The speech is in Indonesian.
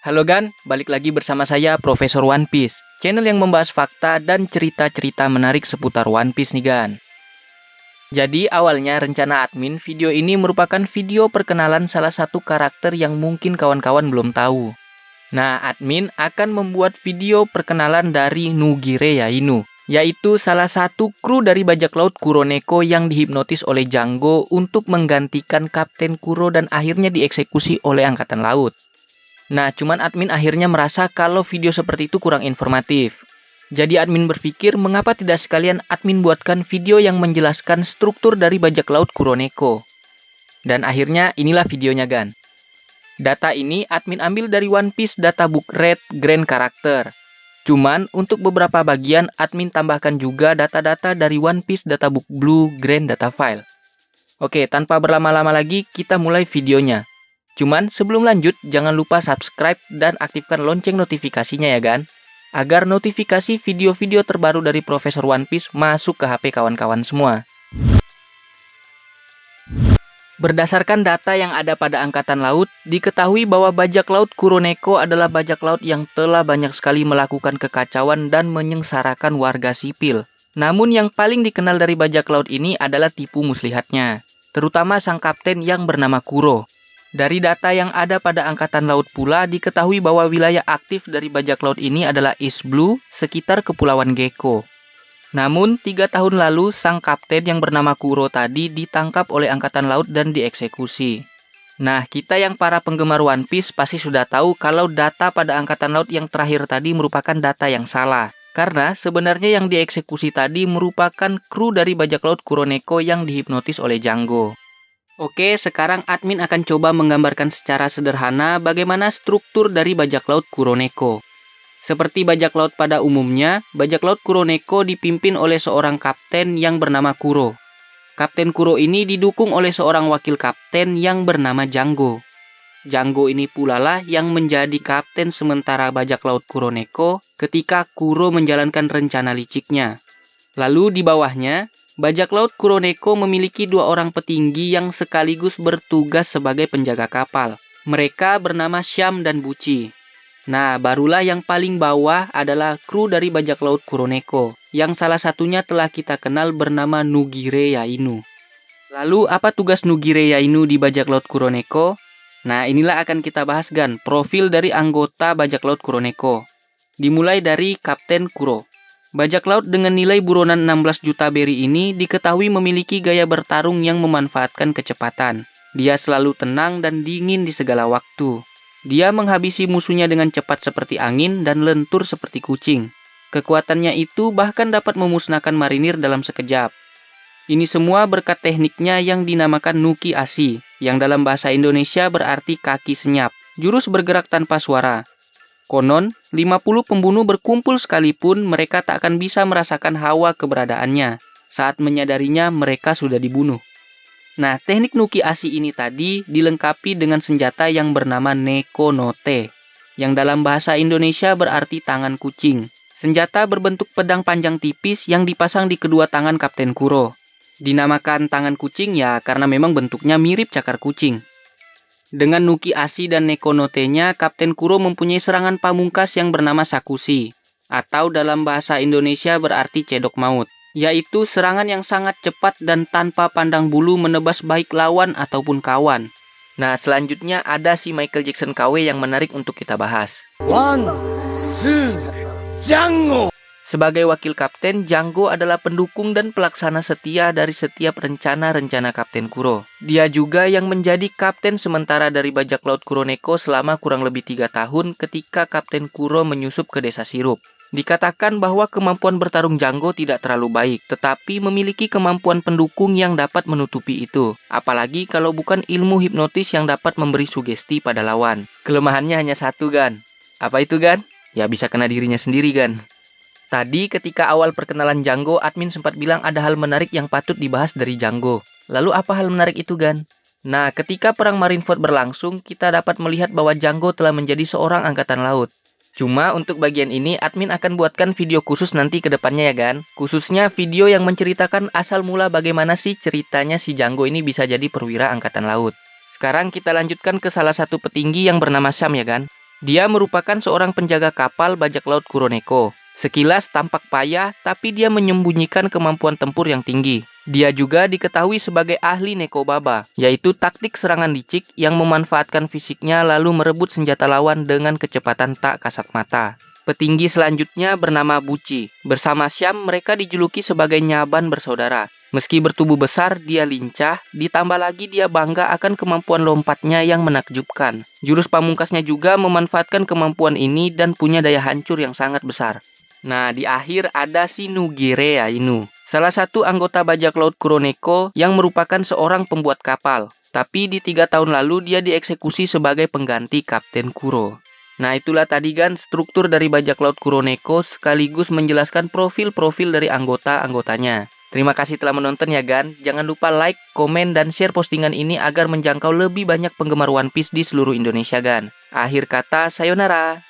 Halo Gan, balik lagi bersama saya Profesor One Piece, channel yang membahas fakta dan cerita-cerita menarik seputar One Piece nih Gan. Jadi awalnya rencana admin video ini merupakan video perkenalan salah satu karakter yang mungkin kawan-kawan belum tahu. Nah, admin akan membuat video perkenalan dari Nugire Yainu, yaitu salah satu kru dari bajak laut Kuroneko yang dihipnotis oleh Django untuk menggantikan Kapten Kuro dan akhirnya dieksekusi oleh Angkatan Laut. Nah, cuman admin akhirnya merasa kalau video seperti itu kurang informatif. Jadi admin berpikir mengapa tidak sekalian admin buatkan video yang menjelaskan struktur dari bajak laut Kuroneko. Dan akhirnya inilah videonya Gan. Data ini admin ambil dari One Piece Databook Red Grand Character. Cuman untuk beberapa bagian admin tambahkan juga data-data dari One Piece Databook Blue Grand Data File. Oke, tanpa berlama-lama lagi kita mulai videonya. Cuman sebelum lanjut jangan lupa subscribe dan aktifkan lonceng notifikasinya ya Gan, agar notifikasi video-video terbaru dari Profesor One Piece masuk ke HP kawan-kawan semua. Berdasarkan data yang ada pada Angkatan Laut, diketahui bahwa bajak laut Kuroneko adalah bajak laut yang telah banyak sekali melakukan kekacauan dan menyengsarakan warga sipil. Namun yang paling dikenal dari bajak laut ini adalah tipu muslihatnya, terutama sang kapten yang bernama Kuro. Dari data yang ada pada Angkatan Laut pula, diketahui bahwa wilayah aktif dari bajak laut ini adalah East Blue, sekitar Kepulauan Gecko. Namun, 3 tahun lalu, sang kapten yang bernama Kuro tadi ditangkap oleh Angkatan Laut dan dieksekusi. Nah, kita yang para penggemar One Piece pasti sudah tahu kalau data pada Angkatan Laut yang terakhir tadi merupakan data yang salah. Karena sebenarnya yang dieksekusi tadi merupakan kru dari bajak laut Kuroneko yang dihipnotis oleh Django. Oke, sekarang admin akan coba menggambarkan secara sederhana bagaimana struktur dari bajak laut Kuroneko. Seperti bajak laut pada umumnya, bajak laut Kuroneko dipimpin oleh seorang kapten yang bernama Kuro. Kapten Kuro ini didukung oleh seorang wakil kapten yang bernama Django. Django ini pula lah yang menjadi kapten sementara bajak laut Kuroneko ketika Kuro menjalankan rencana liciknya. Lalu di bawahnya, bajak laut Kuroneko memiliki 2 orang petinggi yang sekaligus bertugas sebagai penjaga kapal. Mereka bernama Sham dan Buci. Nah, barulah yang paling bawah adalah kru dari bajak laut Kuroneko, yang salah satunya telah kita kenal bernama Nugire Yainu. Lalu, apa tugas Nugire Yainu di bajak laut Kuroneko? Nah, inilah akan kita bahas Gan, profil dari anggota bajak laut Kuroneko. Dimulai dari Kapten Kuro. Bajak laut dengan nilai buronan 16 juta beri ini diketahui memiliki gaya bertarung yang memanfaatkan kecepatan. Dia selalu tenang dan dingin di segala waktu. Dia menghabisi musuhnya dengan cepat seperti angin dan lentur seperti kucing. Kekuatannya itu bahkan dapat memusnahkan marinir dalam sekejap. Ini semua berkat tekniknya yang dinamakan Nuki Ashi, yang dalam bahasa Indonesia berarti kaki senyap, jurus bergerak tanpa suara. Konon, 50 pembunuh berkumpul sekalipun mereka tak akan bisa merasakan hawa keberadaannya. Saat menyadarinya mereka sudah dibunuh. Nah, teknik Nuki Ashi ini tadi dilengkapi dengan senjata yang bernama Neko no Te, yang dalam bahasa Indonesia berarti tangan kucing. Senjata berbentuk pedang panjang tipis yang dipasang di kedua tangan Kapten Kuro. Dinamakan tangan kucing ya karena memang bentuknya mirip cakar kucing. Dengan Nuki Ashi dan Neko no Te-nya, Kapten Kuro mempunyai serangan pamungkas yang bernama Sakushi, atau dalam bahasa Indonesia berarti cedok maut, yaitu serangan yang sangat cepat dan tanpa pandang bulu menebas baik lawan ataupun kawan. Nah, selanjutnya ada si Michael Jackson KW yang menarik untuk kita bahas. One, two, Django! Sebagai wakil kapten, Django adalah pendukung dan pelaksana setia dari setiap rencana-rencana Kapten Kuro. Dia juga yang menjadi kapten sementara dari bajak laut Kuroneko selama kurang lebih 3 tahun ketika Kapten Kuro menyusup ke desa Sirup. Dikatakan bahwa kemampuan bertarung Django tidak terlalu baik, tetapi memiliki kemampuan pendukung yang dapat menutupi itu. Apalagi kalau bukan ilmu hipnotis yang dapat memberi sugesti pada lawan. Kelemahannya hanya satu, Gan. Apa itu, Gan? Ya bisa kena dirinya sendiri, Gan. Tadi ketika awal perkenalan Django, admin sempat bilang ada hal menarik yang patut dibahas dari Django. Lalu apa hal menarik itu, Gan? Nah, ketika perang Marineford berlangsung, kita dapat melihat bahwa Django telah menjadi seorang angkatan laut. Cuma untuk bagian ini, admin akan buatkan video khusus nanti ke depannya ya, Gan. Khususnya video yang menceritakan asal mula bagaimana sih ceritanya si Django ini bisa jadi perwira angkatan laut. Sekarang kita lanjutkan ke salah satu petinggi yang bernama Sham ya, Gan. Dia merupakan seorang penjaga kapal bajak laut Kuroneko. Sekilas tampak payah, tapi dia menyembunyikan kemampuan tempur yang tinggi. Dia juga diketahui sebagai ahli Nekobaba, yaitu taktik serangan licik yang memanfaatkan fisiknya lalu merebut senjata lawan dengan kecepatan tak kasat mata. Petinggi selanjutnya bernama Buci. Bersama Syam, mereka dijuluki sebagai Nyaban bersaudara. Meski bertubuh besar, dia lincah, ditambah lagi dia bangga akan kemampuan lompatnya yang menakjubkan. Jurus pamungkasnya juga memanfaatkan kemampuan ini dan punya daya hancur yang sangat besar. Nah, di akhir ada si Nugirea Inu, salah satu anggota bajak laut Kuroneko yang merupakan seorang pembuat kapal. Tapi di 3 tahun lalu dia dieksekusi sebagai pengganti Kapten Kuro. Nah, itulah tadi kan struktur dari bajak laut Kuroneko sekaligus menjelaskan profil-profil dari anggota-anggotanya. Terima kasih telah menonton ya Gan. Jangan lupa like, komen, dan share postingan ini agar menjangkau lebih banyak penggemar One Piece di seluruh Indonesia Gan. Akhir kata, sayonara.